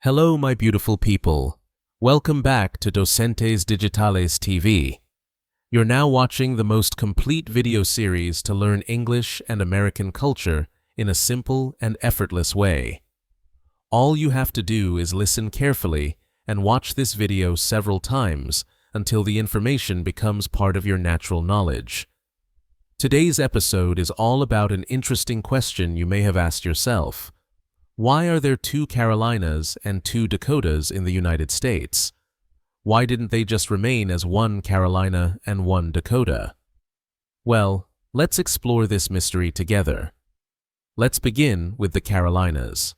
Hello, my beautiful people. Welcome back to Docentes DigitalesTV. You're now watching the most complete video series to learn English and American culture in a simple and effortless way. All you have to do is listen carefully and watch this video several times until the information becomes part of your natural knowledge. Today's episode is all about an interesting question you may have asked yourself. Why are there 2 Carolinas and 2 Dakotas in the United States? Why didn't they just remain as 1 Carolina and 1 Dakota? Well, let's explore this mystery together. Let's begin with the Carolinas.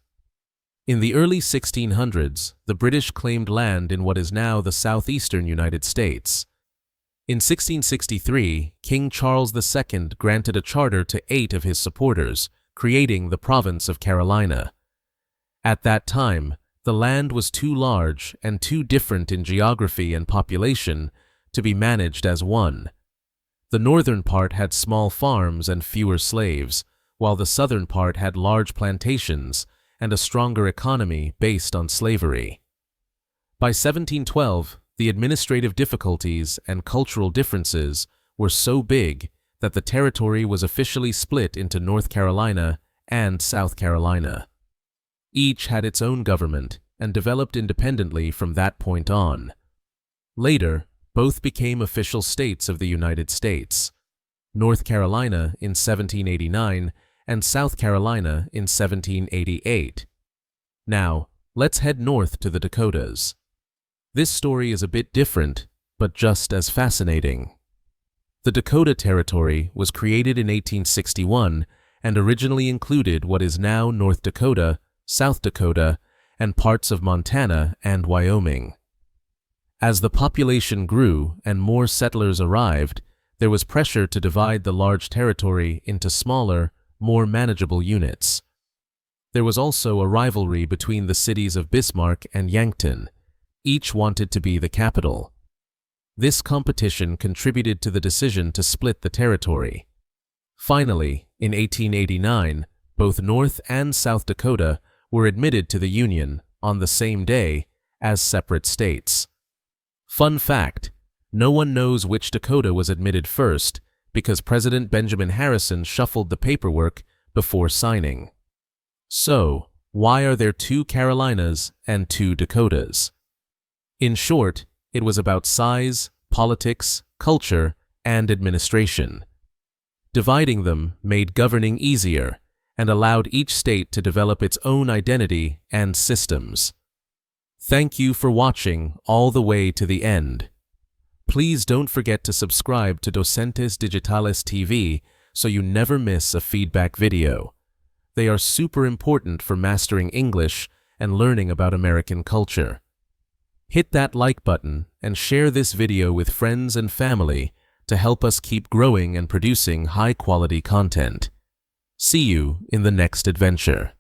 In the early 1600s, the British claimed land in what is now the southeastern United States. In 1663, King Charles II granted a charter to 8 of his supporters, creating the province of Carolina. At that time, the land was too large and too different in geography and population to be managed as one. The northern part had small farms and fewer slaves, while the southern part had large plantations and a stronger economy based on slavery. By 1712, the administrative difficulties and cultural differences were so big that the territory was officially split into North Carolina and South Carolina. Each had its own government and developed independently from that point on. Later, both became official states of the United States, North Carolina in 1789 and South Carolina in 1788. Now, let's head north to the Dakotas. This story is a bit different, but just as fascinating. The Dakota Territory was created in 1861 and originally included what is now North Dakota, South Dakota, and parts of Montana and Wyoming. As the population grew and more settlers arrived, there was pressure to divide the large territory into smaller, more manageable units. There was also a rivalry between the cities of Bismarck and Yankton. Each wanted to be the capital. This competition contributed to the decision to split the territory. Finally, in 1889, both North and South Dakota were admitted to the Union on the same day as separate states. Fun fact, no one knows which Dakota was admitted first because President Benjamin Harrison shuffled the paperwork before signing. So, why are there 2 Carolinas and 2 Dakotas? In short, it was about size, politics, culture, and administration. Dividing them made governing easier and allowed each state to develop its own identity and systems. Thank you for watching all the way to the end. Please don't forget to subscribe to Docentes DigitalesTV so you never miss a feedback video. They are super important for mastering English and learning about American culture. Hit that like button and share this video with friends and family to help us keep growing and producing high-quality content. See you in the next adventure.